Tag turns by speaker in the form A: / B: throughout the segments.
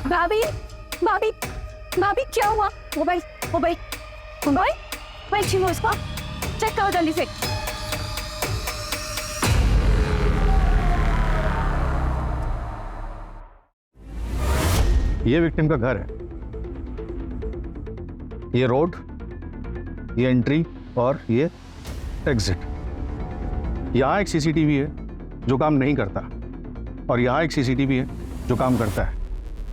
A: भाभी भाभी भाभी क्या हुआ? मोबाइल मोबाइल मोबाइल मोबाइल छीनो इसको, चेक करो जल्दी से।
B: ये विक्टिम का घर है, ये रोड, ये एंट्री और ये एग्जिट। यहाँ एक सीसीटीवी है जो काम नहीं करता और यहाँ एक सीसीटीवी है जो काम करता है,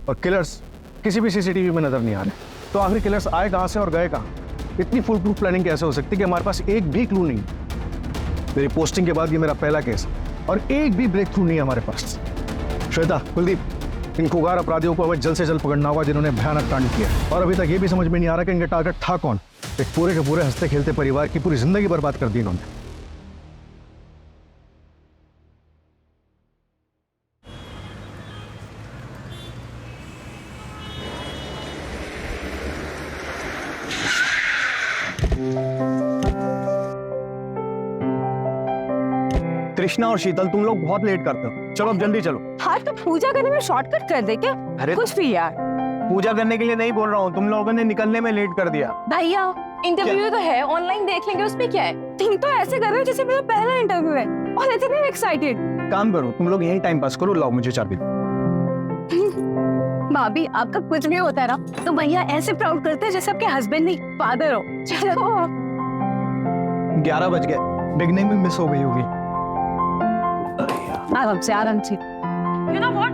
B: और किलर्स किसी भी सीसीटीवी में नजर नहीं आ रहे। तो आखिर किलर्स आए कहाँ से और गए कहाँ? इतनी फुल प्रूफ प्लानिंग कैसे हो सकती है कि हमारे पास एक भी क्लू नहीं? मेरी पोस्टिंग के बाद ये मेरा पहला केस और एक भी ब्रेक थ्रू नहीं है हमारे पास। श्वेता, कुलदीप, इन खुगार अपराधियों को हमें जल्द से जल्द पकड़ना होगा जिन्होंने भयानक कांड किया, और अभी तक ये भी समझ में नहीं आ रहा कि इनका टारगेट था कौन। एक पूरे के पूरे हंसते खेलते परिवार की पूरी जिंदगी बर्बाद कर दी इन्होंने।
C: कृष्णा और शीतल, तुम लोग बहुत लेट करते हो, चलो अब जल्दी चलो।
A: हाँ तो पूजा करने में शॉर्टकट कर दे क्या?
C: अरे
A: कुछ भी यार।
C: पूजा करने के लिए नहीं बोल रहा हूँ, तुम लोगों ने निकलने में लेट कर दिया।
A: भैया इंटरव्यू तो है, ऑनलाइन देख लेंगे, उसमें क्या है? तुम तो ऐसे कर रहे हो जैसे मेरा पहला इंटरव्यू है और इतने एक्साइटेड।
C: काम करो, तुम लोग यही टाइम पास करो, लाओ मुझे चाबी।
A: भाभी आपका कुछ भी होता है ना तो भैया ऐसे प्राउड करते हैं जैसे आपके हस्बैंड नहीं फादर हो। चलो
C: 11 बज गए, बिगनिंग में मिस हो गई होगी।
A: आराम से।
D: You know what?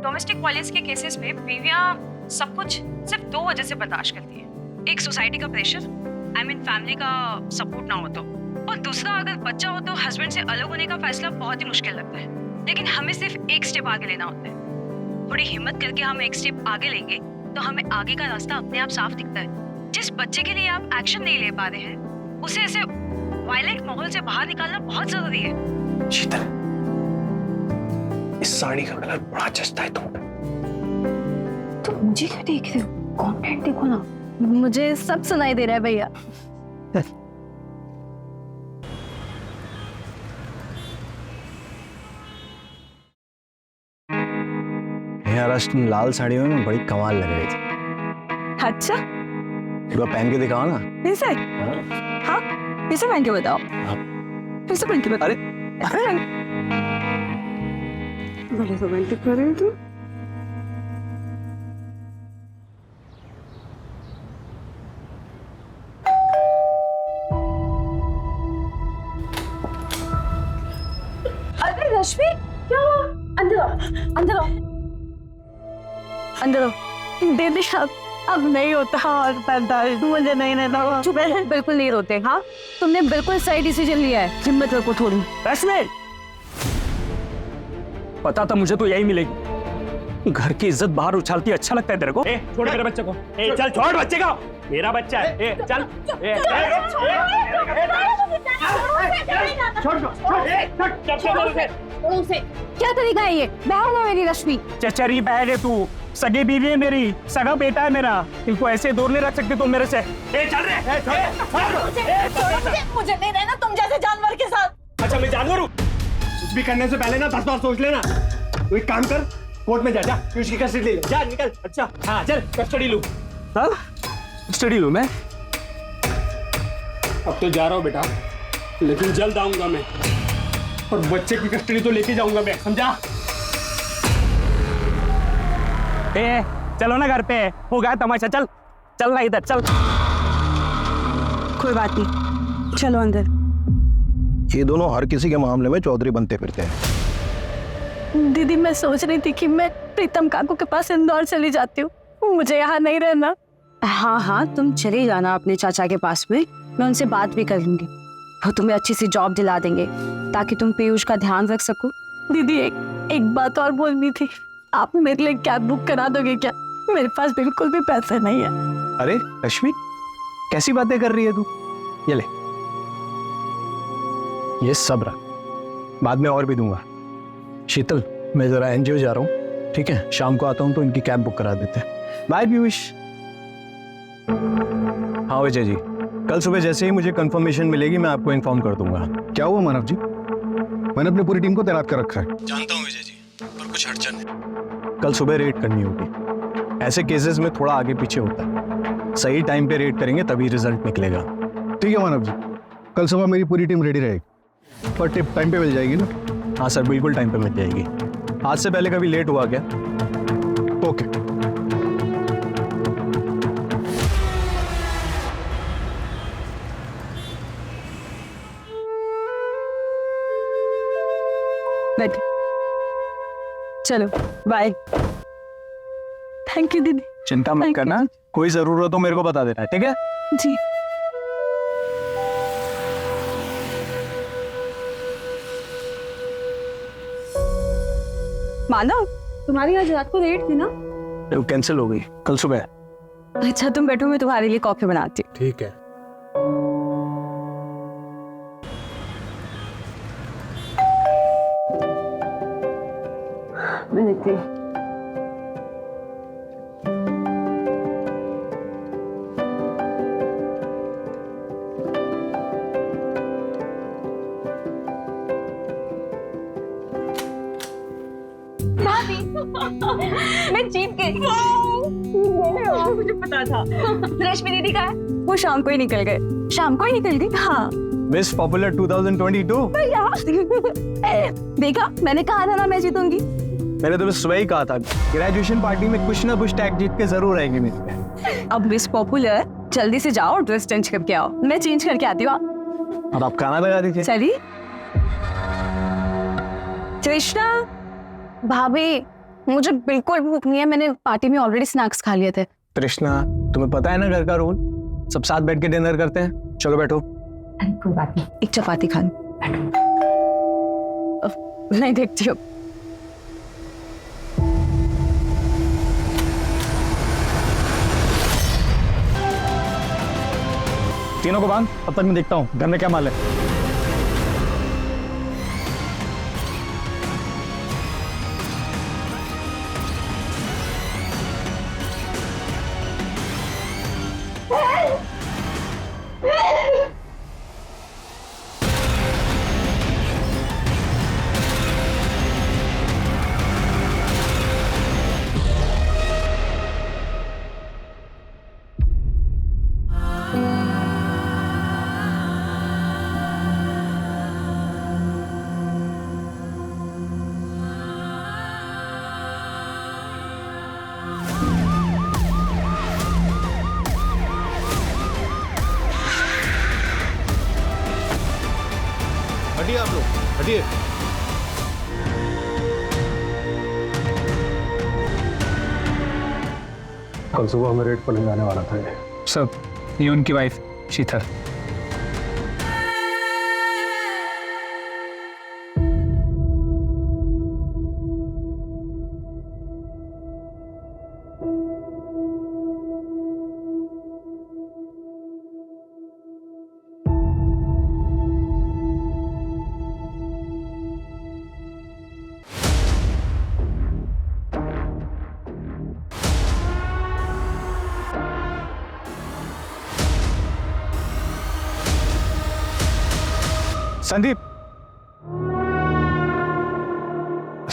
D: Domestic violence के केसेस में बीवियां सब कुछ सिर्फ 2 वजह से बर्दाश्त करती हैं। एक सोसाइटी का प्रेशर, आई मीन फैमिली का सपोर्ट ना हो तो, और दूसरा अगर बच्चा हो तो हस्बैंड से अलग होने का फैसला बहुत ही मुश्किल लगता है। लेकिन हमें सिर्फ एक स्टेप आगे लेना होता है। थोड़ी हिम्मत करके हम एक स्टेप आगे लेंगे तो हमें आगे का रास्ता अपने आप साफ दिखता है। जिस बच्चे के लिए आप एक्शन नहीं ले पा रहे हैं उसे ऐसे वायलेंट माहौल से बाहर निकालना बहुत जरूरी है।
C: शीतल, इस साड़ी का कलर बड़ा जचता है तुम पे।
A: तो मुझे क्या देख रहे हो? कंटेंट देखो ना। मुझे सब सुनाई दे रहा है भैया।
C: यार आज तुम लाल साड़ी में बड़ी कमाल लग रही थी।
A: अच्छा
C: एक बार पहन के दिखाओ ना।
A: ऐसे? हाँ ऐसे पहन के बताओ। ऐसे पहन के बताओ।
C: अरे
A: बड़े रोमांटिक कर रहे हो तुम। अरे रश्मि, क्या हुआ? अंदर आओ, अंदर आओ, अंदर आओ। दीदी अब नहीं होता और दर्द मुझे नहीं रहता। चुप रह, बिल्कुल नहीं रोते। हाँ तुमने बिल्कुल सही डिसीजन लिया है। हिम्मत रखो थोड़ी।
E: रश्मि, पता था मुझे तो यही मिलेगी। घर की इज्जत बाहर उछालती अच्छा लगता है तेरे को? ए, छोड़ मेरे बच्चे को। ए, चल छोड़ बच्चे को, मेरा बच्चा है। ए, चल।
A: क्या तरीका है ये? बहन है मेरी रश्मि।
E: चचरी बहन है तू, सगी बीवी है मेरी, सगा बेटा है मेरा। इनको ऐसे दूर नहीं रख सकते तुम मेरे से। ए, चल रे।
A: मुझे नहीं रहना तुम जैसे जानवर के साथ।
E: अच्छा मैं जानवर हूँ? कुछ भी करने से पहले ना 10 बार सोच लेना। तू एक काम कर, कोर्ट में जा, तू उसकी कस्टडी ले ले। जा निकल। अच्छा हाँ चल, कस्टडी लूँ। हाँ कस्टडी लूँ मैं? अब तो जा रहा हूँ बेटा, लेकिन जल्द आऊंगा मैं, और बच्चे की कस्टडी तो लेके जाऊंगा मैं, समझा? ए, चलो ना घर पे, हो गया तमाशा। चल चल ना इधर, चल।
A: कोई बात नहीं, चलो अंदर।
C: ये दोनों हर किसी के मामले में चौधरी बनते फिरते हैं।
A: दीदी मैं सोच रही थी कि मैं प्रीतम काकू के पास इंदौर चली जाती हूँ, मुझे यहाँ नहीं रहना।
F: हाँ हाँ तुम चले जाना अपने चाचा के पास में, मैं उनसे बात भी कर लूंगी, वो तुम्हें अच्छी सी जॉब दिला देंगे ताकि तुम पीयूष का ध्यान रख सको।
A: दीदी एक बात और बोलनी थी, आप मेरे लिए कैब बुक करा दोगे क्या? मेरे पास बिल्कुल भी पैसे नहीं है।
C: अरे रश्मि, कैसी बातें कर रही है तू? ये ले, ये सब रख, बाद में और भी दूंगा। शीतल, मैं जरा एनजीओ जा रहा हूँ, ठीक है? शाम को आता हूँ तो इनकी कैब बुक करा देते हैं। बाय पीयूष। हाँ विजय जी, कल सुबह जैसे ही मुझे कंफर्मेशन मिलेगी मैं आपको इन्फॉर्म कर दूंगा।
B: क्या हुआ मानव जी? मैंने अपनी पूरी टीम को तैनात कर रखा है।
C: जानता हूँ विजय जी, पर कुछ अड़चन है। कल सुबह रेड करनी होगी। ऐसे केसेस में थोड़ा आगे पीछे होता है, सही टाइम पे रेड करेंगे तभी रिजल्ट निकलेगा।
B: ठीक है मानव जी, कल सुबह मेरी पूरी टीम रेडी रहेगी। पर टिप टाइम पे मिल जाएगी ना?
C: हाँ सर, बिल्कुल टाइम पे मिल जाएगी। आज से पहले कभी लेट हुआ क्या?
B: ओके।
F: बैठ, चलो बाय। थैंक यू दीदी।
C: चिंता मत
F: Thank you.
C: करना, कोई जरूरत हो मेरे को बता देना, ठीक है?
F: जी। मानव, तुम्हारी आज रात को रेट थी ना?
C: वो कैंसिल हो गई कल सुबह।
F: अच्छा तुम बैठो, मैं तुम्हारे लिए कॉफी बनाती हूँ।
C: ठीक है।
F: मैं देखती हूँ।
D: मैं जीत गई। मुझे पता था। रश्मि दीदी का है।
F: वो शाम को ही निकल गए। शाम को ही निकल गई? हाँ।
C: Miss popular 2022।
F: देखा, मैंने कहा था ना मैं जीतूंगी।
C: मैंने तुम्हें सुबह ही कहा था, ग्रेजुएशन पार्टी में कुछ ना कुछ टैग जीत के जरूर आएगी मेरे पे।
F: अब मिस पॉपुलर, जल्दी से जाओ और ड्रेस चेंज करके आओ। मैं चेंज करके आती हूँ।
C: अब आप खाना लगा दीजिए।
F: चली। कृष्णा, भाभी मुझे बिल्कुल भूख नहीं है, मैंने पार्टी में ऑलरेडी स्नैक्स खा लिए थे।
C: कृष्णा, तुम्हें पता है ना घर का रूल, सब साथ बैठ के डिनर करते हैं। चलो बैठो।
F: कोई बात नहीं, एक चपाती खा लो। नहीं देखती हूँ।
C: तीनों को बांध, अब तक मैं देखता हूँ घर में क्या माल है।
B: हटिए आप लोग, हटिए। कल सुबह हमें रेड पर जाने वाला था।
G: सर, ये उनकी वाइफ शीतल।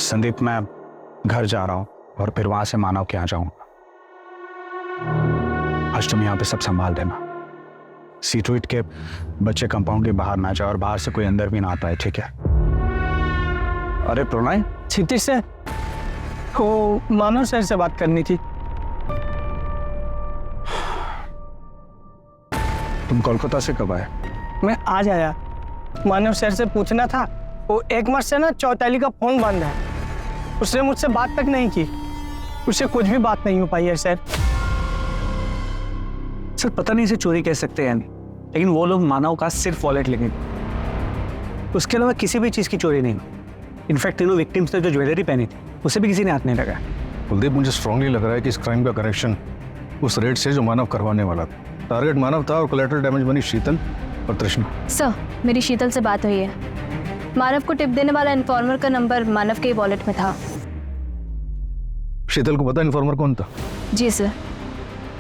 C: संदीप, मैं घर जा रहा हूँ और फिर वहां से मानव के यहाँ जाऊंगा। आज तुम यहाँ पे सब संभाल देना। सीट्रीट के बच्चे कंपाउंड के बाहर ना जाए और बाहर से कोई अंदर भी ना आता है, ठीक है? अरे प्रणय,
E: क्षितिज से वो मानव सर से बात करनी थी।
C: तुम कोलकाता से कब आए?
E: मैं आज आया। मानव सर से पूछना था, वो एक मास से ना चौताली का फोन बंद है। उसने मुझसे बात तक नहीं की, उससे कुछ भी बात नहीं हो पाई है सर।
G: सर पता नहीं इसे चोरी कह सकते हैं, लेकिन वो लोग मानव का सिर्फ वॉलेट लेंगे, उसके अलावा किसी भी चीज़ की चोरी नहीं हुई। इनफैक्ट तीनों विक्टिम्स ने जो ज्वेलरी पहनी थी उसे भी किसी ने हाथ नहीं लगा।
B: कुलदीप, मुझे स्ट्रांगली लग रहा है कि इस क्राइम का कनेक्शन उस रेड से जो मानव करवाने वाला था। टारगेट मानव था और कोलैटरल डैमेज बनी शीतल और तृष्णा।
F: सर, मेरी शीतल से बात हुई है। मानव को टिप देने वाला इन्फॉर्मर का नंबर मानव के वॉलेट में था।
B: शीतल को पता इन्फॉर्मर कौन था?
F: जी सर,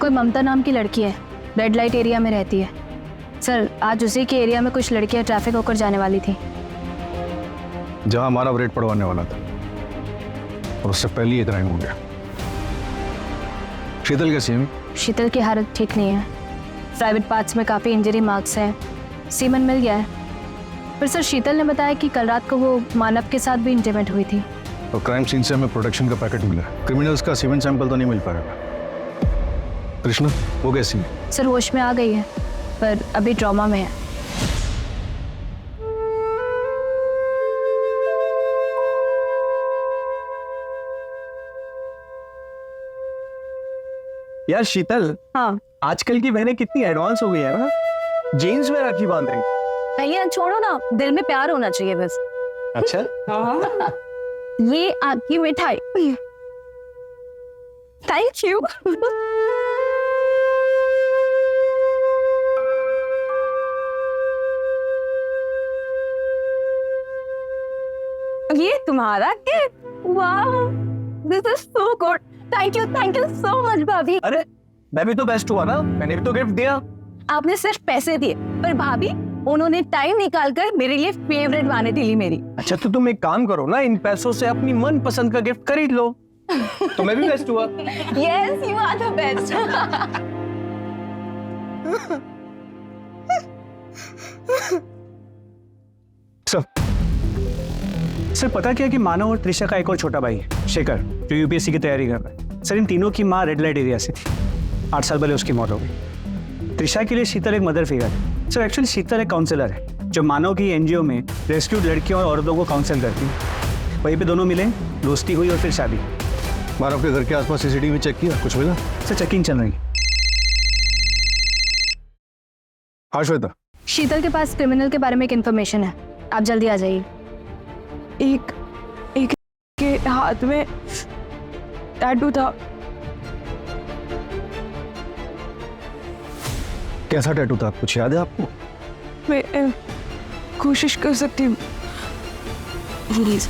F: कोई ममता नाम की लड़की है, रेड लाइट एरिया में रहती है। सर, आज उसी के एरिया में कुछ लड़कियां ट्रैफिक होकर जाने वाली थी।
B: जहां मानव रेड पड़वाने वाला था। और उससे पहले ये क्राइम हो गया। शीतल कैसी है?
F: शीतल की हालत ठीक नहीं है। प्राइवेट पार्ट्स में काफ़ी इंजरी मार्क्स हैं। सीमन मिल गया है। पर सर शीतल ने बताया कि कल रात को वो मानव के साथ भी इंटीमेट हुई थी।
B: और क्राइम सीन से हमें प्रोटेक्शन का पैकेट मिला है। क्रिमिनल्स का सीमेंट सैंपल तो नहीं मिल पाएगा। कृष्णा वो कैसी है?
F: सर होश में आ गई है पर अभी ट्रॉमा में है।
C: यार शीतल,
F: हाँ
C: आजकल की बहनें कितनी एडवांस हो गई है ना, जीन्स में राखी बांध रही।
F: भैया छोड़ो ना, दिल में प्यार होना चाहिए बस।
C: अच्छा
F: ये आपकी मिठाई। Thank you. ये तुम्हारा केक? वाह, this is so good. Thank you so much भाभी।
C: अरे मैं भी तो बेस्ट हुआ ना, मैंने भी तो गिफ्ट दिया।
F: आपने सिर्फ पैसे दिए पर भाभी उन्होंने टाइम निकालकर मेरे लिए फेवरेट वानिटी ली मेरी।
C: अच्छा तो तुम एक काम करो ना, इन पैसों से अपनी मन पसंद का गिफ्ट खरीद लो। तो मैं भी बेस्ट हुआ।
F: Yes you are the best.
G: Sir पता क्या कि मानव और त्रिशा का एक और छोटा भाई है शेखर, जो यूपीएससी की तैयारी कर रहा है। सर इन तीनों की माँ रेड लाइट एरिया से थी। 8 साल पहले उसकी मौत हो गई। त्रिशा के लिए शीतल एक मदर फिगर है। सर एक्चुअली शीतल एक काउंसलर है जो मानव की एनजीओ में रेस्क्यूड लड़कियों और औरतों को काउंसिल करती है। वहीं पे दोनों मिले, दोस्ती हुई और फिर शादी।
B: मानव के घर के आसपास सीसीटीवी चेक किया, कुछ मिला?
G: सर चेकिंग चल रही है।
B: हाँ श्वेता,
F: शीतल के पास क्रिमिनल के बारे में एक इन्फॉर्मेशन है, आप जल्दी आ जाइए।
A: एक के हाथ में टैटू था।
B: कैसा टैटू था, कुछ याद है आपको?
A: मैं कोशिश कर सकती हूँ प्लीज।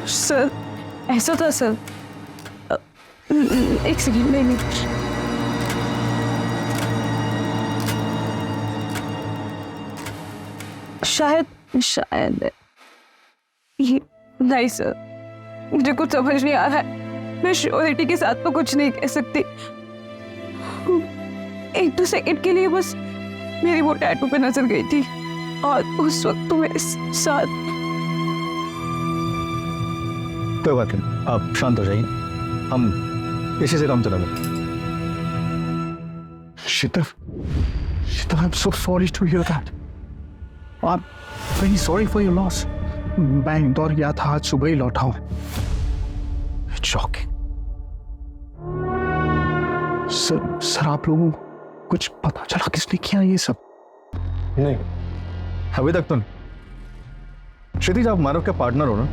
A: सर ऐसा था सर। एक सेकंड, नहीं शायद ये नहीं सर, मुझे कुछ समझ नहीं आ रहा है। मैं श्योरिटी के साथ तो कुछ नहीं कह सकती। 1-2 सेकंड के लिए बस मेरी वो टैटू पे नजर गई थी और उस वक्त तुम्हें साथ।
B: कोई बात नहीं, आप शांत हो जाइए, हम इसी से काम चला लेंगे।
C: Sheetal, I am so sorry to hear that. I am very sorry for your loss. मैं इंदौर गया था, आज सुबह ही लौटा हूं। It's shocking. सर आप लोगों को कुछ पता चला किसने किया ये सब?
B: नहीं, अभी तक तो नहीं। क्षितिज, आप मानव के पार्टनर हो ना,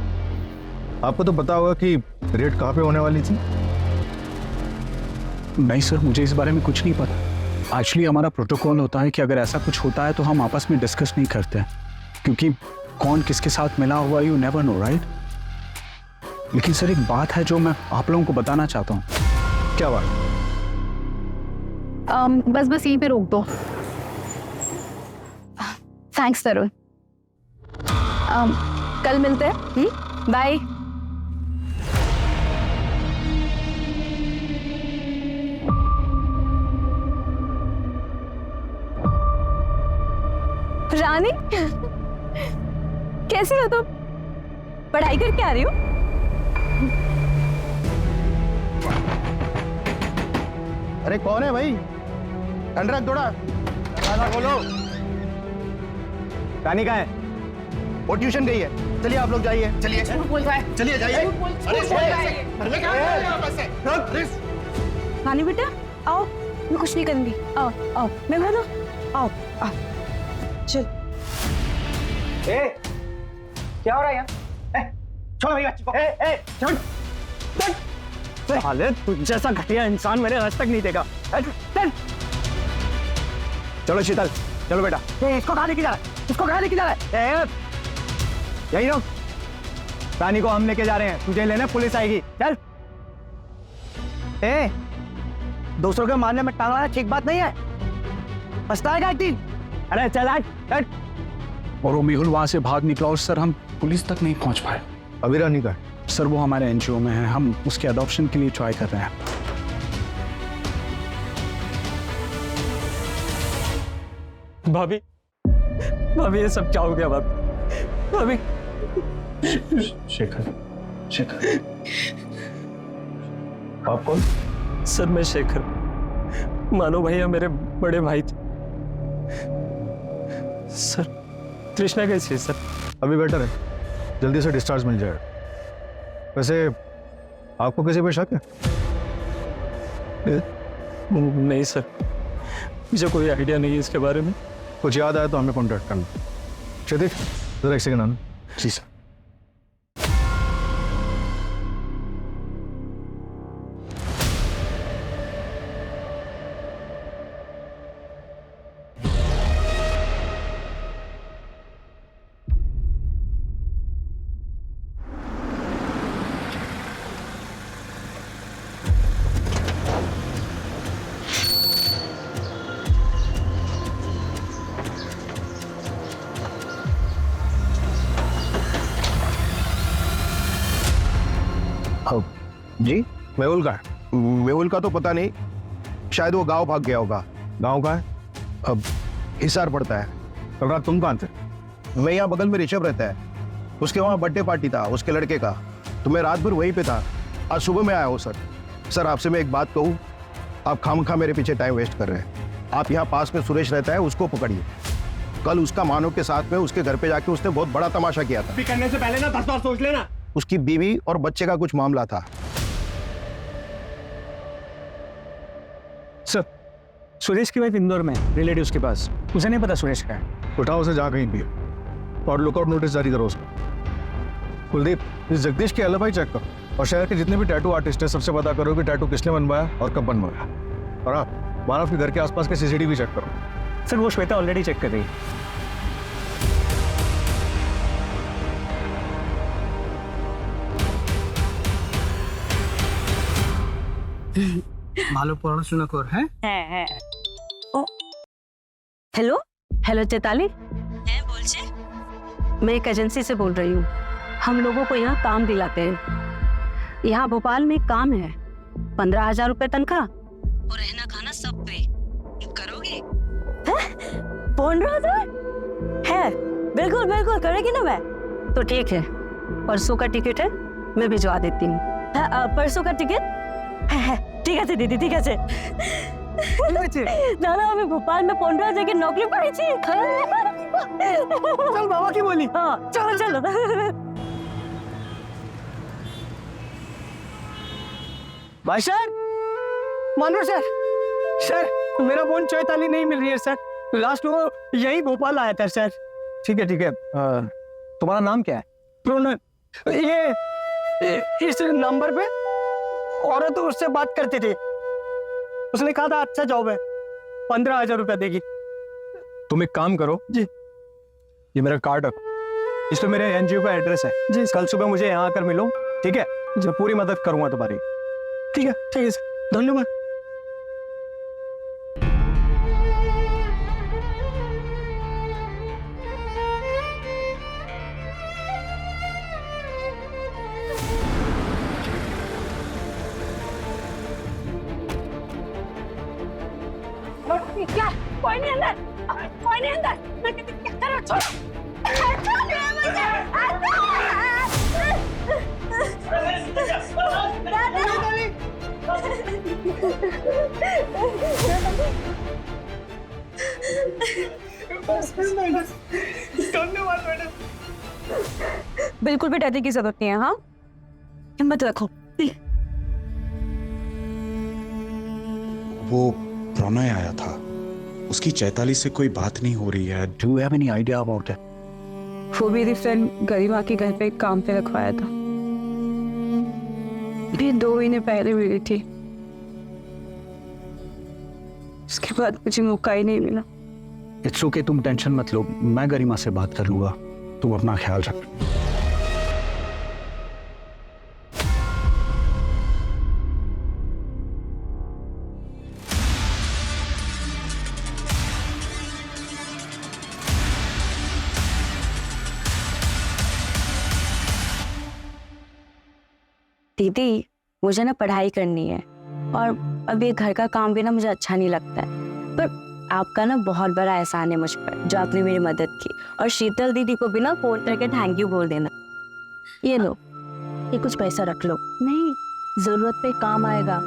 B: आपको तो पता होगा कि रेड कहाँ पे होने वाली थी।
C: नहीं सर, मुझे इस बारे में कुछ नहीं पता। एक्चुअली हमारा प्रोटोकॉल होता है कि अगर ऐसा कुछ होता है तो हम आपस में डिस्कस नहीं करते, क्योंकि कौन किसके साथ मिला हुआ यू नेवर नो, राइट? लेकिन सर एक बात है जो मैं आप लोगों को बताना चाहता हूँ।
B: क्या बात?
F: बस यहीं पे रोक दो। थैंक्स तरुण। कल मिलते हैं। बाय। रानी कैसी हो तुम? पढ़ाई करके आ रही हो?
B: अरे कौन है भाई? अंडर थोड़ा बोलो। रानी कहाँ है? वो ट्यूशन गई है। चलिए आप लोग जाइए, चलिए चलिए जाइए।
F: रानी बेटा आओ, मैं कुछ नहीं करूंगी। आओ आओ, मैं बोलो आओ आओ। चल।
E: क्या हो रहा है यहाँ? छोड़ मेरी बच्ची को। छोड़।
C: साले तुझ जैसा घटिया इंसान मैंने आज तक नहीं देखा। चलो शीतल, चलो बेटा।
E: इसको कहाँ लेके जा रहा है? इसको कहाँ लेके जा रहा है?
C: यही रहो।
E: रानी को हम लेके जा रहे हैं, तुझे लेने पुलिस आएगी। चल। ए, दूसरों के मारने में टांग लाना ठीक बात नहीं है, पछताएगा एक दिन। अरे चल आज, चल।
C: और वो मेहुल वहां से भाग निकला और सर हम पुलिस तक नहीं पहुंच पाए।
B: अभी रानी का है?
C: सर वो हमारे एनजीओ में है, हम उसके अडॉप्शन के लिए ट्राई कर रहे हैं।
G: भाभी, भाभी ये सब क्या हो गया भाभी? भाभी।
C: शेखर, शेखर। आप कौन?
G: सर मैं शेखर, मानो भैया मेरे बड़े भाई थे। सर तृष्णा कैसी है सर?
B: अभी बेटर है, जल्दी से डिस्चार्ज मिल जाएगा। वैसे आपको किसी पे शक है?
G: नहीं सर, मुझे कोई आइडिया नहीं है इसके बारे में।
B: कुछ याद आया तो हमें कॉन्टैक्ट करना। क्षितिज जरा एक सेकंड आना। जी सर।
H: जी
B: मेहुल का है?
H: मेहुल का तो पता नहीं, शायद वो गांव भाग गया होगा।
B: गांव का है?
H: अब हिसार पड़ता है।
B: कल रात तुम कहाँ थे?
H: मैं यहाँ बगल में ऋषभ रहता है, उसके वहाँ बर्थडे पार्टी था उसके लड़के का, तो मैं रात भर वहीं पे था। आज सुबह में आया हूँ सर। सर आपसे मैं एक बात कहूँ, आप खामखा मेरे पीछे टाइम वेस्ट कर रहे हैं। आप यहाँ पास में सुरेश रहता है, उसको पकड़िए। कल उसका मानव के साथ में उसके घर पे जाके उसने बहुत बड़ा तमाशा किया था।
E: करने से पहले ना 10 बार सोच लेना।
H: उसकी बीवी और बच्चे का कुछ मामला था।
G: सर सुरेश की वाइफ इंदौर में रिलेटिव्स के पास, उसे नहीं पता सुरेश का है।
B: उठाओ उसे, जा कहीं भी और लुकआउट नोटिस जारी करो उसको। कुलदीप, इस जगदीश के एलिबाई चेक करो और शहर के जितने भी टैटू आर्टिस्ट हैं सबसे पता करो कि टैटू किसने बनवाया और कब बनवाया। और आप मानव के घर के आसपास के सीसीटीवी चेक करो।
G: सर वो श्वेता ऑलरेडी चेक कर रही है।
E: ভালো পড়াশোনা কর। হ্যাঁ
A: হ্যাঁ। ও हेलो हेलो चैताली।
I: है बोल से?
A: मैं एक एजेंसी से बोल रही हूँ। हम लोगों को यहाँ काम दिलाते हैं। यहाँ भोपाल में काम है, 15,000 रुपए तनख्वाह
I: और रहना खाना सब पे करोगे?
A: 15,000 है? बिल्कुल बिल्कुल करेगी ना मैं। तो ठीक है, परसों का टिकट है, मैं भिजवा देती हूँ। परसों का टिकट? ঠিক আছে দিদি, ঠিক আছে। দাদা আমি ভোপাল में 15,000 की नौकरी पाई।
E: चल बाबा की बोली।
A: हाँ चलो चलो।
E: भाई सर, मानो सर, सर मेरा फोन चैताली नहीं मिल रही है सर। लास्ट वो यही भोपाल आया था सर। ठीक है, तुम्हारा नाम क्या है? प्रोनन। ये इस नंबर पे औरत तो उससे बात करती थी, उसने कहा था अच्छा जॉब है, 15,000 रुपया देगी।
G: तुम एक काम करो
E: जी,
G: ये मेरा कार्ड रखो, इस पे मेरे एनजीओ का एड्रेस है
E: जी।
G: कल सुबह मुझे यहाँ आकर मिलो, ठीक है? मैं पूरी मदद करूंगा तुम्हारी।
E: ठीक है सर, धन्यवाद।
A: क्या? कोई नहीं अंदर, कोई नहीं अंदर। मैं कहती क्या कर रहा? छोड़ो।
E: धन्यवाद मैडम।
A: बिल्कुल भी डरने की जरूरत नहीं है। हाँ हिम्मत रखो।
J: वो प्रणय आया था, उसकी चैताली से कोई बात नहीं हो रही है।
C: Do you have any idea about it?
A: वो मेरी फ्रेंड गरिमा के घर पे काम पे रखवाया था, भी 2 महीने पहले मिली थी। उसके बाद मुझे मौका ही नहीं मिला।
C: It's okay, तुम टेंशन मत लो, मैं गरिमा से बात कर लूंगा, तुम अपना ख्याल रख।
A: दीदी मुझे ना पढ़ाई करनी है और अब ये घर का काम भी ना मुझे अच्छा नहीं लगता है, पर आपका ना बहुत बड़ा एहसान है मुझ पर जो आपने मेरी मदद की। और शीतल दीदी को भी ना फोन करके थैंक यू बोल देना। ये लो, ये कुछ पैसा रख लो, नहीं जरूरत पे काम आएगा।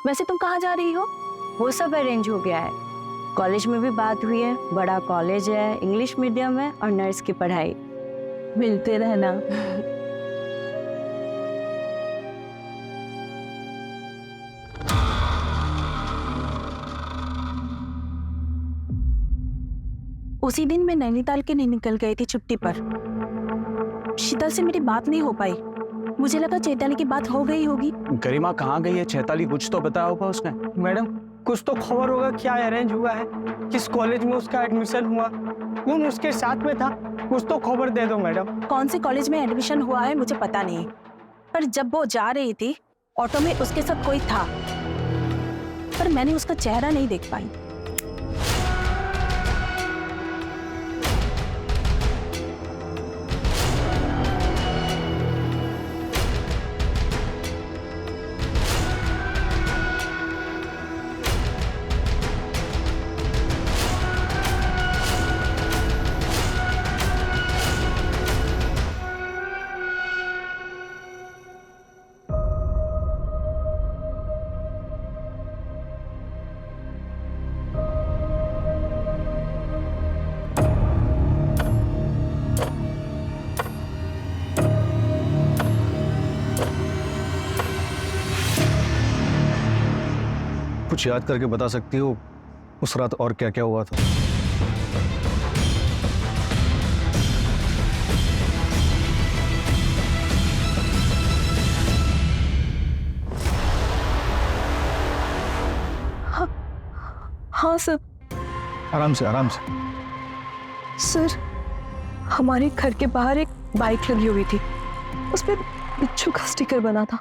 A: वैसे तुम कहाँ जा रही हो? वो सब अरेंज हो गया है, कॉलेज में भी बात हुई है, बड़ा कॉलेज है, इंग्लिश मीडियम है और नर्स की पढ़ाई। मिलते रहना।
K: उसी दिन मैं नैनीताल के लिए निकल गई थी छुट्टी पर। शीतल से मेरी बात नहीं हो पाई, मुझे लगा चैताली की बात हो गई होगी।
C: गरिमा कहाँ गई है? चैताली कुछ तो बताया होगा उसने।
E: मैडम कुछ तो खबर होगा, क्या अरेंज हुआ है, किस कॉलेज में उसका एडमिशन हुआ, कौन उसके साथ में था, कुछ तो खबर दे दो मैडम।
K: कौन से कॉलेज में एडमिशन हुआ है मुझे पता नहीं, पर जब वो जा रही थी ऑटो में उसके साथ कोई था, पर मैंने उसका चेहरा नहीं देख पाई।
B: कुछ याद करके बता सकती हो उस रात और क्या क्या हुआ था?
K: हाँ सर।
B: आराम से आराम से।
K: सर हमारे घर के बाहर एक बाइक लगी हुई थी, उस पर बिच्छू का स्टिकर बना था।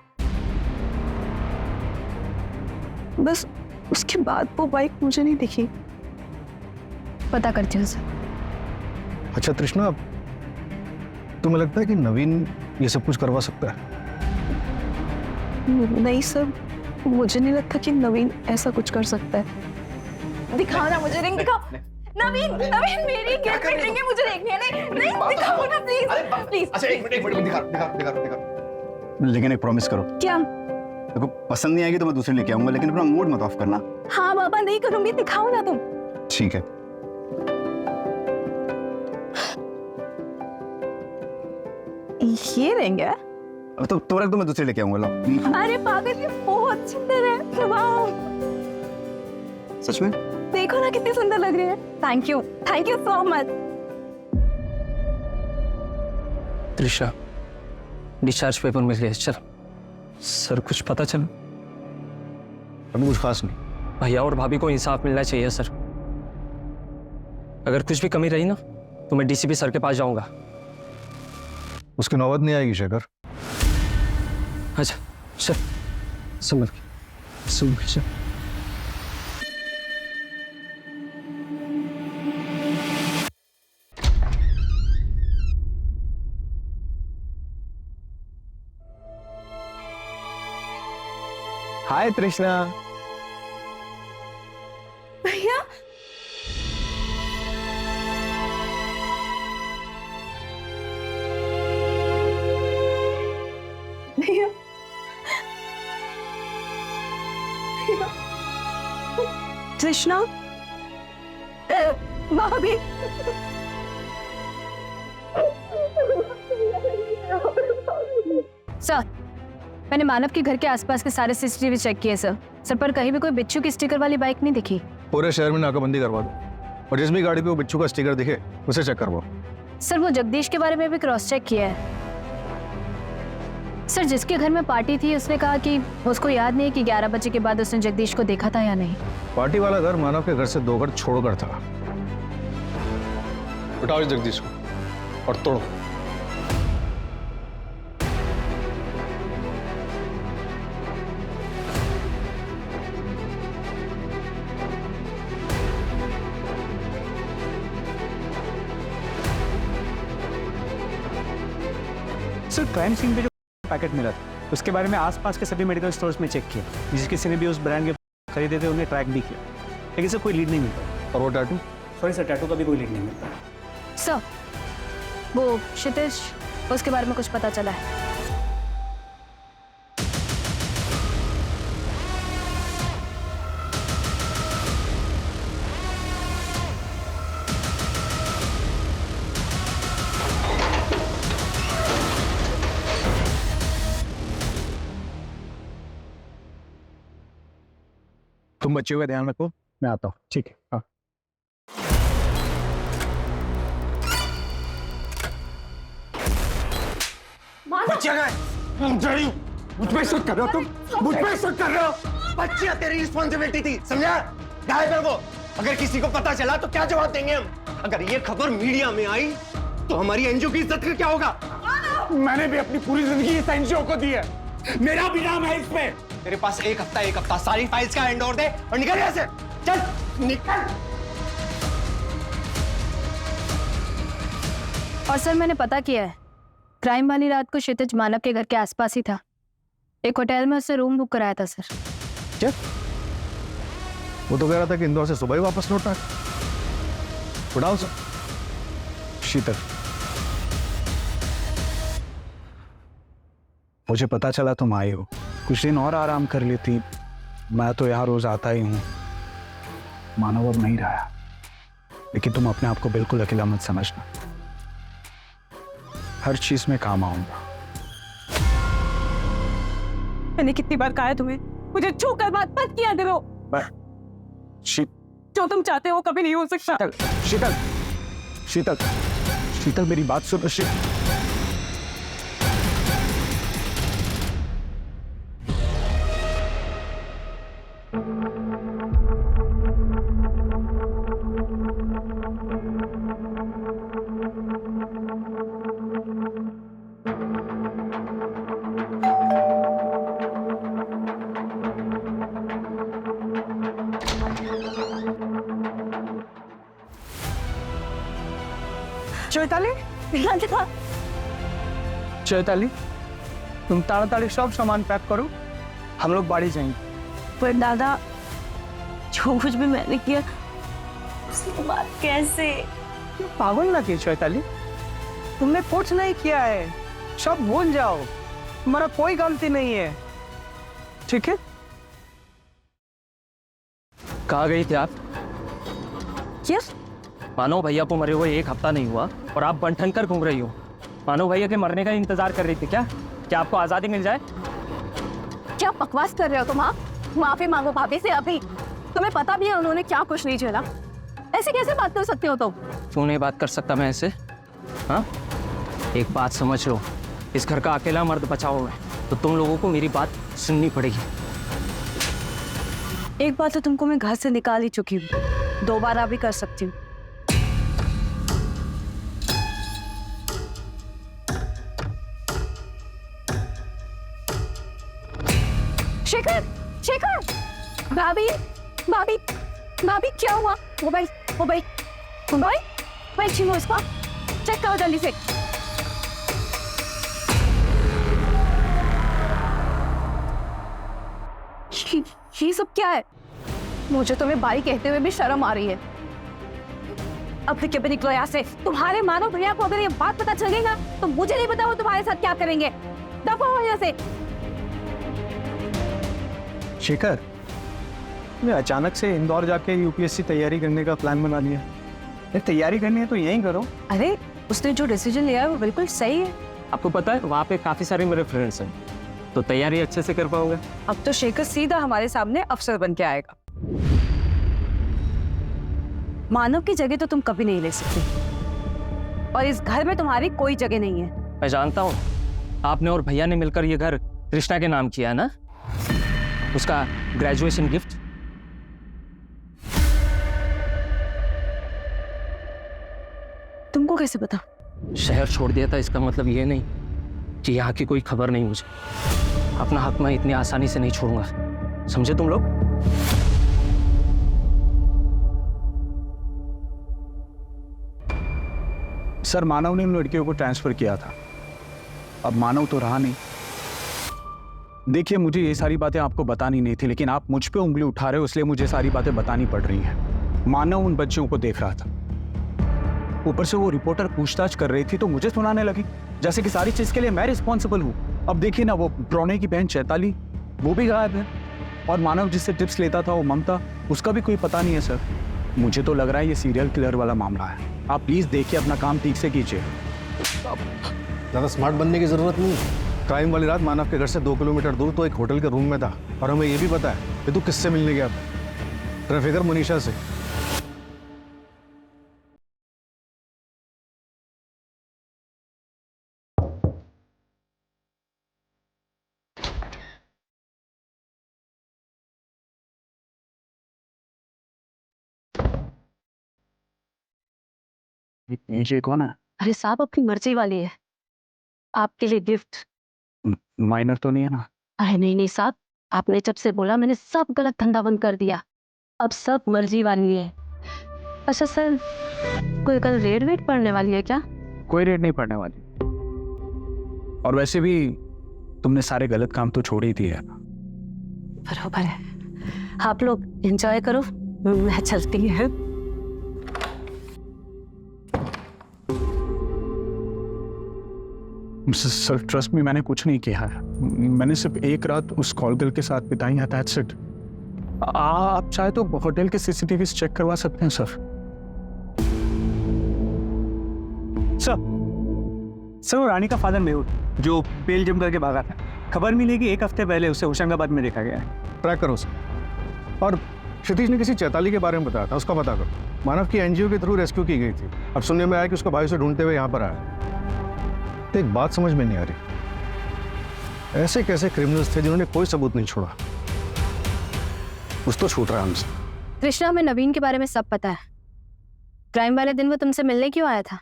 K: बस उसके बाद वो बाइक मुझे नहीं दिखी।
F: पता करती हूँ सर।
B: अच्छा तृष्णा, तुम्हें लगता है कि नवीन ये सब कुछ करवा सकता है?
K: नहीं सर, मुझे नहीं लगता कि नवीन ऐसा कुछ कर सकता है। दिखाओ ना मुझे रिंग, दिखाओ। नवीन नवीन मेरी गर्लफ्रेंड रिंग है, मुझे देखनी है। नहीं नहीं दिखाओ ना प्लीज प्लीज।
H: अच्छा एक मिनट दिखा। लेकिन एक प्रॉमिस करो।
K: क्या?
H: देखो पसंद नहीं आएगी तो मैं दूसरी लेके आऊंगा, लेकिन अपना मूड मत ऑफ करना।
K: हाँ बाबा नहीं करूंगी, दिखाओ ना तुम।
H: ठीक है।
K: ये रिंग है?
H: तो रख दो, मैं दूसरी लेके आऊंगा। लो।
K: अरे पागल, ये बहुत सुंदर है। वाओ,
H: सच में?
K: देखो ना कितनी सुंदर लग रही है। Thank you so much.
E: Trisha, discharge paper मिल गया। चल सर, कुछ पता चला?
B: अभी कुछ खास नहीं।
E: भैया और भाभी को इंसाफ मिलना चाहिए सर। अगर कुछ भी कमी रही ना तो मैं डीसीपी सर के पास जाऊंगा।
B: उसकी नौबत नहीं आएगी शेखर।
E: अच्छा चल, संभल के चल।
G: हाय तृष्णा।
K: भैया भैया तृष्णा, भाभी।
F: सर, मैंने मानव के घर के आसपास के सारे सीसीटीवी चेक किए सर। सर, पर कहीं भी कोई बिच्छू की स्टिकर वाली बाइक नहीं दिखी।
B: पूरे शहर में नाकाबंदी करवा दो और जिस भी गाड़ी पे वो बिच्छू का स्टिकर दिखे उसे चेक करवाओ।
F: सर, वो जगदीश के बारे में भी क्रॉस चेक किया है। सर, जिसके घर में पार्टी थी उसने कहा कि उसको याद नहीं कि 11 बजे के बाद उसने जगदीश को देखा था या नहीं।
B: पार्टी वाला घर मानव के घर से 2 घर छोड़कर था। उठाओ इस जगदीश को और तोड़ो।
C: सर, क्राइम सीन पे जो पैकेट मिला था
G: उसके बारे में आसपास के सभी मेडिकल स्टोर्स में चेक किया, जिस किसी ने भी उस ब्रांड के खरीदे थे उन्हें ट्रैक भी किया, लेकिन सर कोई लीड नहीं मिलता।
B: और वो टैटू?
G: सॉरी सर, टैटू का भी कोई लीड नहीं मिलता।
F: सर वो क्षितिज, उसके बारे में कुछ पता चला है?
C: तुम बच्चे हुए ध्यान रखो, मैं आता हूँ।
G: ठीक है, हाँ।
E: बच्चियां गए, मुझ पे शूट कर रहे हो तुम, मुझ पे शूट कर रहे हो। बच्चियां तेरी रिस्पॉन्सिबिलिटी थी, समझा? गायब है वो। अगर किसी को पता चला तो क्या जवाब देंगे हम? अगर ये खबर मीडिया में आई तो हमारी एनजीओ की इज्जत का क्या होगा? मैंने भी अपनी पूरी जिंदगी इस एनजीओ को दी है, मेरा भी नाम है इसमें। तेरे पास एक हफ्ता सारी फाइल्स का हैंड ओवर दे और निकल यहाँ से। चल निकल।
F: और सर मैंने पता किया है, क्राइम वाली रात को क्षितिज मानव के घर के आसपास ही था। एक होटल में उसने रूम बुक कराया था सर।
B: क्या? वो तो कह रहा था कि इंदौर से सुबह ही वापस लौटा है। उठाओ सर।
C: शीतल, मुझे पता चला तुम आई हो, कुछ दिन और आराम कर लेती। मैं तो यहाँ रोज आता ही हूँ। मानव अब नहीं रहा, लेकिन तुम अपने आप को बिल्कुल अकेला मत समझना। हर चीज में काम आऊंगा।
A: मैंने कितनी बार कहा है तुम्हें, मुझे छूकर बात मत किया करो। जो तुम चाहते हो कभी नहीं हो सकता।
C: शीतल, शीतल, शीतल मेरी बात सुनो।
E: चैताली, चैताली, तुम ताड़ाताड़ी सब सामान पैक करो, हम लोग बाड़ी जाएंगे।
A: पर दादा, जो कुछ भी मैंने किया उसके बाद कैसे?
E: पागल ना किए चैताली, तुमने कुछ नहीं किया है, सब भूल जाओ, तुम्हारा कोई गलती नहीं है, ठीक है?
L: कहाँ गई थी आप?
A: क्या?
L: मानो भैया को मरे हुए 1 हफ्ता नहीं हुआ और आप बंठन कर घूम रही हो। मानो भैया के मरने का इंतजार कर रही थी क्या? क्या आपको आजादी मिल जाए?
K: क्या बकवास कर रहे हो तुम? आप माफी मांगो भाभी से अभी। तुम्हें पता भी है उन्होंने क्या कुछ नहीं झेला। ऐसे कैसे बात कर सकते हो तुम?
L: क्यों नहीं बात कर सकता मैं ऐसे? हाँ, एक बात समझ लो, इस घर का अकेला मर्द बचा हुआ है, तो तुम लोगों को मेरी बात सुननी पड़ेगी।
A: एक बार तो तुमको मैं घर से निकाल ही चुकी हूँ, दोबारा भी कर सकती हूँ।
K: शेखर, शेखर, भाभी, भाभी, भाभी क्या हुआ? मोबाइल, मोबाइल, मोबाइल, मोबाइल छीनो इसका, चेक करो जल्दी से। ये सब क्या है? मुझे तुम्हें भाई कहते हुए भी शर्म आ रही है।
A: अब फिर क्यों निकलो यहाँ से? तुम्हारे मानो भैया को अगर ये बात पता चलेगा तो मुझे नहीं पता वो तुम्हारे साथ क्या करेंगे। दफा हो यहाँ से।
E: शेखर, मैं अचानक से इंदौर जाके यूपीएससी तैयारी करने का प्लान बना लिया। ये तैयारी करनी है तो यहीं करो।
A: अरे उसने जो डिसीजन लिया है वो बिल्कुल सही है।
L: आपको पता है वहाँ पे काफी सारे मेरे फ्रेंड्स हैं, तो तैयारी अच्छे से कर पाओगे।
A: अब तो शेखर सीधा हमारे सामने अफसर बन के आएगा। मानव की जगह तो तुम कभी नहीं ले सकते और इस घर में तुम्हारी कोई जगह नहीं है।
L: मैं जानता हूँ, आपने और भैया ने मिलकर ये घर कृष्णा के नाम किया ना, उसका ग्रेजुएशन गिफ्ट।
A: तुमको कैसे पता?
L: शहर छोड़ दिया था, इसका मतलब ये नहीं कि यहाँ की कोई खबर नहीं मुझे। अपना हक मैं इतनी आसानी से नहीं छोड़ूंगा, समझे तुम लोग?
C: सर, मानव ने उन लड़कियों को ट्रांसफर किया था। अब मानव तो रहा नहीं, देखिए, मुझे ये सारी बातें आपको बतानी नहीं थी, लेकिन आप मुझ पे उंगली उठा रहे हो, इसलिए मुझे सारी बातें बतानी पड़ रही हैं। मानव उन बच्चों को देख रहा था, ऊपर से वो रिपोर्टर पूछताछ कर रही थी तो मुझे सुनाने लगी जैसे कि सारी चीज के लिए मैं रिस्पॉन्सिबल हूँ। अब देखिए ना, वो प्रणय की बहन चैताली, वो भी गायब है, और मानव जिससे टिप्स लेता था वो ममता, उसका भी कोई पता नहीं है सर। मुझे तो लग रहा है ये सीरियल किलर वाला मामला है। आप प्लीज देखिए, अपना काम ठीक से कीजिए।
B: ज़्यादा स्मार्ट बनने की जरूरत नहीं है। क्राइम वाली रात मानव के घर से 2 किलोमीटर दूर तो एक होटल के रूम में था, और हमें ये भी पता है कि तू किससे मिलने गया था। ट्रैफिकर मनीषा से।
C: ये कौन है?
A: अरे साहब, अपनी मर्जी वाली है, आपके लिए गिफ्ट।
C: माइनर तो नहीं है ना?
A: अरे नहीं नहीं साहब, आपने जब से बोला मैंने सब गलत धंधा बंद कर दिया, अब सब मर्जी वाली है। अच्छा सर, कोई कल रेड वेट पड़ने वाली है क्या?
C: कोई रेड नहीं पड़ने वाली, और वैसे भी तुमने सारे गलत काम तो छोड़ ही दिए।
A: बरोबर है, आप लोग एंजॉय करो, मैं चलती है।
C: सर ट्रस्ट में मैंने कुछ नहीं किया है, मैंने सिर्फ एक रात उस कॉल गर्ल के साथ बिताई है, दैट्स इट। आप चाहे तो होटल के सीसीटीवी चेक करवा सकते हैं सर।
G: सर वो रानी का फादर मेहुल जो बेल्जियम करके भागा था, खबर मिली कि 1 हफ्ते पहले उसे होशंगाबाद में देखा गया है।
B: ट्रैक करो सर। और क्षितिज ने किसी चैताली के बारे में बताया था, उसका पता करो। मानव की एनजीओ के थ्रू रेस्क्यू की गई थी, अब सुनने में आया कि उसका भाई उसे ढूंढते हुए यहाँ पर आया। तो एक बात समझ में नहीं आ रही, ऐसे कैसे क्रिमिनल्स थे जिन्होंने कोई सबूत नहीं छोड़ा? कुछ तो छूट रहा है हमसे।
F: कृष्णा, हमें नवीन के बारे में सब पता है। क्राइम वाले दिन वो तुमसे मिलने क्यों आया था?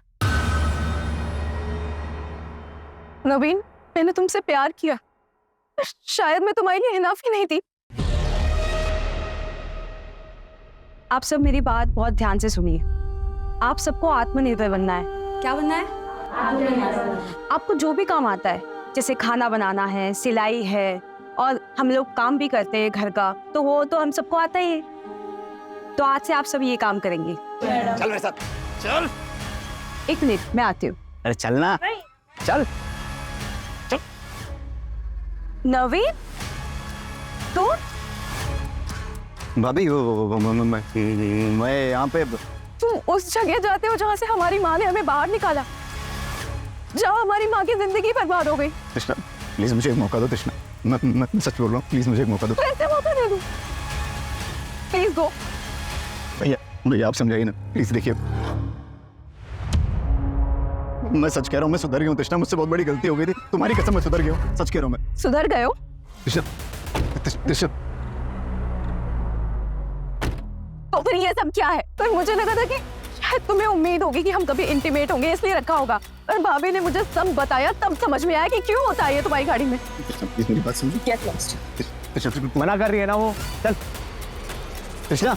K: नवीन, मैंने तुमसे प्यार किया, शायद मैं तुम्हारे लिए इनफ ही नहीं थी। आप सब मेरी बात बहुत ध्यान से सुनिए। आप सबको आत्मनिर्भर बनना है। क्या बनना है? आपको जो भी काम आता है, जैसे खाना बनाना है, सिलाई है, और हम लोग काम भी करते हैं घर का, तो वो तो हम सबको आता ही है। तो आज से आप सब ये काम करेंगे।
E: चल मेरे साथ, चल।
K: 1 मिनट, मैं आती हूँ।
E: अरे चलना, चल।
K: नवीन, तो
H: भाभी मैं यहाँ पे।
K: तुम उस जगह जाते हो जहाँ से हमारी माँ ने हमें बाहर निकाला, जहाँ हमारी माँ की जिंदगी बर्बाद हो गई।
H: कृष्णा प्लीज मुझे एक मौका दो। कृष्णा मैं सच बोल रहा हूँ, प्लीज मुझे एक मौका दो।
K: कैसे मौका दे दूँ? Please go.
H: भैया आप समझाइए ना प्लीज। देखिए मैं सच कह रहा हूँ, मैं सुधर गया हूँ तृष्णा, मुझसे बहुत बड़ी गलती हो गई थी, तुम्हारी कसम मैं सुधर गया हूँ, सच कह रहा हूँ मैं।
K: सुधर गए हो?
H: तृष्णा
K: तो फिर ये सब क्या है? तो मुझे लगा था कि शायद तुम्हें उम्मीद होगी कि हम कभी इंटीमेट होंगे, इसलिए रखा होगा। और भाभी ने मुझे सब बताया, तब समझ में आया कि क्यों होता है ये तुम्हारी गाड़ी में।
H: प्लीज मेरी बात समझो।
E: क्या मना कर रही है ना वो? चल कृष्णा।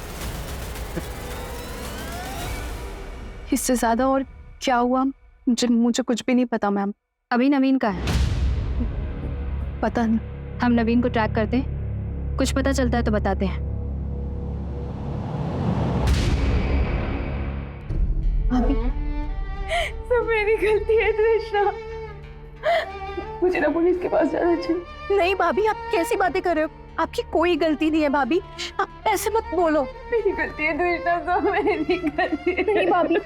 K: इससे ज्यादा और क्या हुआ मुझे कुछ भी नहीं पता मैम।
F: अभी नवीन का है?
K: पता नहीं।
F: हम नवीन को ट्रैक करते हैं, कुछ पता चलता है तो बताते हैं।
K: भाभी, सब मेरी गलती है तृष्णा, मुझे ना पुलिस के पास जाना चाहिए। नहीं भाभी, आप कैसी बातें कर रहे हो? आपकी कोई गलती नहीं है भाभी, आप ऐसे मत बोलो। मेरी गलती है तृष्णा, सब मेरी गलती है। नहीं भाभी।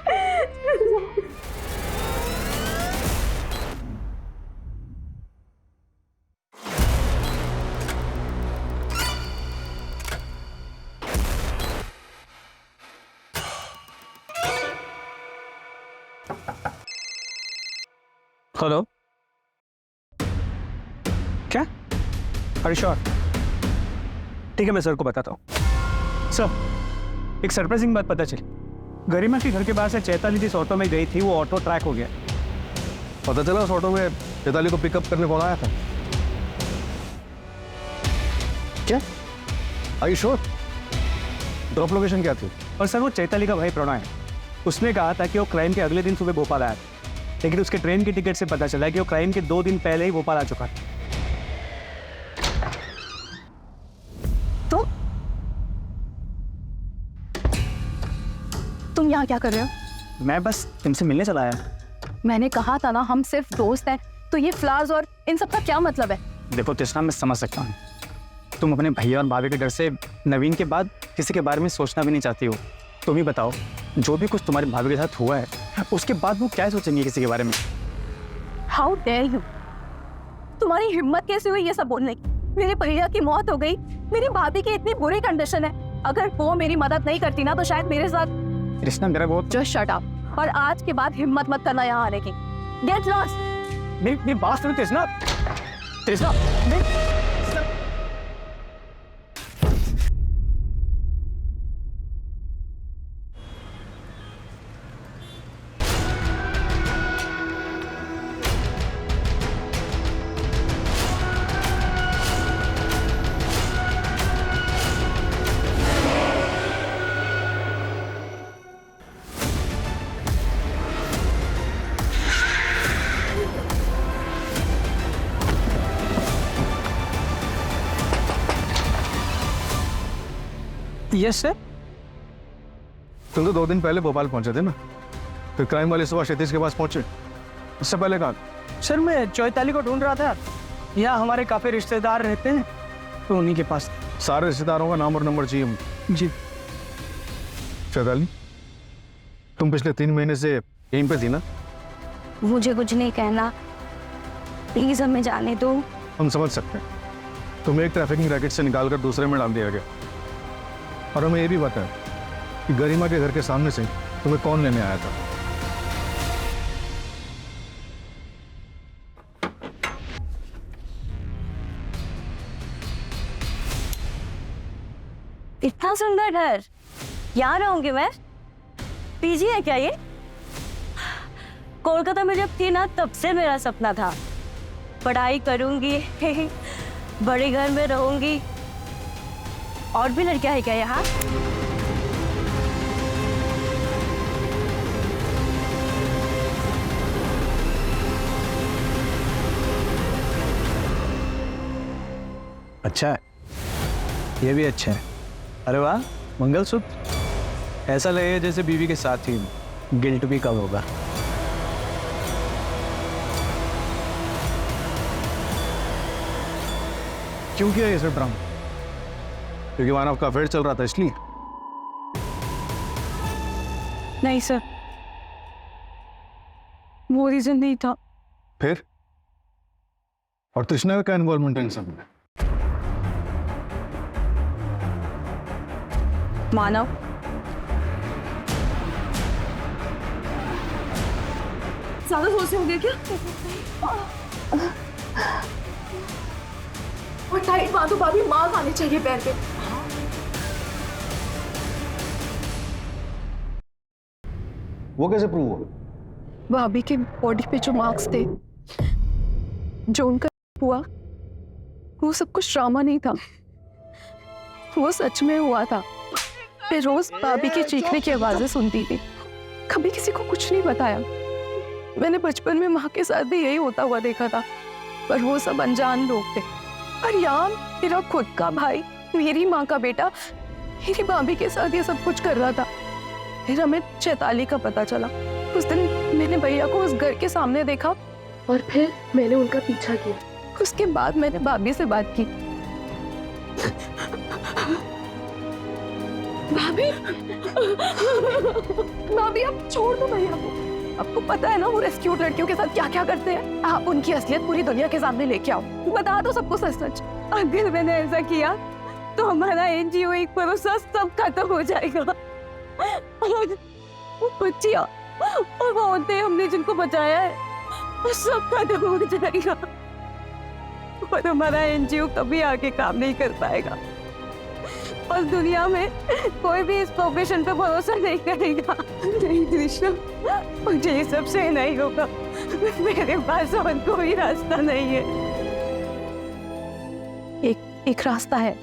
G: हेलो, क्या? अरे श्योर, ठीक है, मैं सर को बताता हूँ। सर, एक सरप्राइजिंग बात पता चली। गरिमा के घर के बाहर से चैताली जिस ऑटो में गई थी, वो ऑटो ट्रैक हो गया।
B: पता चला उस ऑटो में चैताली को पिकअप करने कौन आया था?
G: क्या?
B: Are you sure? Drop location क्या थी?
G: और सर, वो चैताली का भाई प्रणय है। उसने कहा था कि वो क्राइम के अगले दिन सुबह भोपाल आया था, लेकिन उसके ट्रेन की टिकट से पता चला कि वो क्राइम के 2 दिन पहले ही भोपाल आ चुका था।
A: तुम यहाँ क्या कर रहे हो?
G: मैं बस तुमसे मिलने चला आया।
A: मैंने कहा था ना हम सिर्फ दोस्त हैं, तो ये फ्लावर्स और इन सब का क्या मतलब है?
G: देखो तृष्णा, मैं समझ सकता हूँ तुम अपने भैया और भाभी के डर से नवीन के बाद किसी के बारे में सोचना भी नहीं चाहती हो। तुम ही बताओ, जो भी कुछ तुम्हारे भाभी के साथ हुआ है उसके बाद वो क्या सोचेंगे किसी के बारे में?
A: How dare you! तुम्हारी हिम्मत कैसे हुई ये सब बोलने की? मेरे भैया की मौत हो गई, मेरी भाभी की इतनी बुरी कंडीशन है, अगर वो मेरी मदद नहीं करती ना तो शायद मेरे साथ।
G: कृष्णा मेरा बहुत
A: जस्ट शट अप, और आज के बाद हिम्मत मत करना यहाँ आने की। Get lost.
G: मेरी बात सुनो तृष्णा। तृष्णा
E: यस सर।
B: तुम तो 2 दिन पहले भोपाल पहुंचे थे ना, फिर क्राइम वाले सुबह क्षितिज के पास पहुंचे, उससे पहले कहाँ?
E: सर मैं चौताली को ढूंढ रहा था, यहाँ हमारे काफी रिश्तेदार रहते हैं तो उन्हीं के पास।
B: सारे रिश्तेदारों का नाम और नंबर चाहिए मुझे।
E: जी।
B: चैताली, तुम पिछले 3 महीने से यहीं पे थी ना?
K: मुझे कुछ नहीं कहना, प्लीज हमें जाने दो।
B: हम समझ सकते हैं, तुम्हें एक ट्रैफिकिंग रैकेट से निकालकर दूसरे में डाल दिया गया, और हमें ये भी पता है कि गरिमा के घर के सामने से तुम्हें कौन लेने आया था।
K: इतना सुंदर घर, यहाँ रहूंगी मैं? पीजी है क्या ये? कोलकाता में जब थी ना तब से मेरा सपना था, पढ़ाई करूंगी, बड़े घर में रहूंगी। और भी लड़कियां है क्या यहाँ?
G: अच्छा है, ये भी अच्छा है। अरे वाह, मंगलसूत्र ऐसा लगे जैसे बीवी के साथ ही। गिल्ट भी कब होगा।
B: क्यों किया ये सब ड्रामा? क्योंकि मानव का अफेयर चल रहा था इसलिए?
A: नहीं सर, वो रीजन नहीं था।
B: फिर? और तृष्णा का क्या इन्वॉल्वमेंट है इन सब में?
K: मानव,
A: ज्यादा जोर से हो गया क्या? और टाइट बांधो भाभी, मार आनी चाहिए पैर पे।
B: वो कैसे प्रूव हुआ?
A: भाभी के बॉडी पे जो मार्क्स थे, जो उनका हुआ, वो सब कुछ ड्रामा नहीं था, वो सच में हुआ था। मैं रोज भाभी के चीखने की आवाजें सुनती थी, कभी किसी को कुछ नहीं बताया। मैंने बचपन में माँ के साथ भी यही होता हुआ देखा था, पर वो सब अनजान लोग थे। और यहाँ मेरा खुद का भाई, मेरी माँ का बेटा, मेरी भाभी के साथ ये सब कुछ कर रहा था। फिर हमें चैताली का पता चला। उस दिन मैंने भैया को उस घर के सामने देखा और फिर मैंने उनका पीछा किया। उसके बाद मैंने भाभी से बात की। भाभी, भाभी आप छोड़ दो भैया को। आपको पता है ना वो रेस्क्यूड लड़कियों के साथ क्या क्या करते हैं। आप उनकी असलियत पूरी दुनिया के सामने लेके आओ, बता दो सबको सच सच। अगर मैंने ऐसा किया तो हमारा एनजीओ एक भरोसा सब खत्म हो जाएगा। वो बच्चियां और वो औरतें हमने जिनको बचाया है, वो सब खत्म हो जाएगा और हमारा एनजीओ कभी आगे काम नहीं कर पाएगा। और दुनिया में कोई भी इस प्रोफेशन पे भरोसा नहीं करेगा। नहीं कृष्णा, मुझे ये सब से नहीं होगा। मेरे पास और कोई रास्ता नहीं है। एक रास्ता है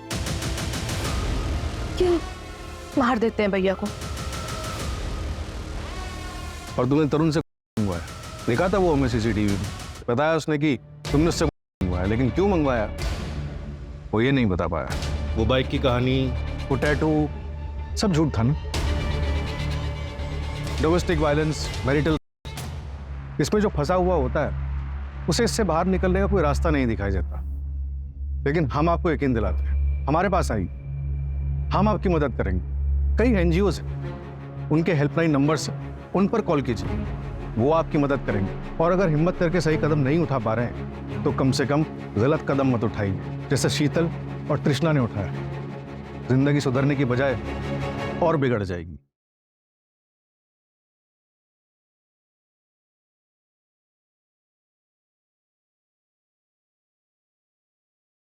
A: कि मार देते हैं भैया को।
B: और तुमने तरुण से हुआ है, देखा था वो हमें सीसीटीवी में, बताया उसने कि तुमने उससे हुआ है, लेकिन क्यों मंगवाया वो ये नहीं बता पाया। वो बाइक की कहानी, वो टैटू, सब झूठ था ना। डोमेस्टिक वायलेंस, मैरिटल, इसमें जो फंसा हुआ होता है उसे इससे बाहर निकलने का कोई रास्ता नहीं दिखाई देता। लेकिन हम आपको यकीन दिलाते हैं, हमारे पास आई, हम आपकी मदद करेंगे। कई एनजीओज हैं, उनके हेल्पलाइन नंबर्स हैं, उन पर कॉल कीजिए, वो आपकी मदद करेंगे। और अगर हिम्मत करके सही कदम नहीं उठा पा रहे हैं तो कम से कम गलत कदम मत उठाइए, जैसे शीतल और तृष्णा ने उठाया। जिंदगी सुधरने की बजाय और बिगड़ जाएगी।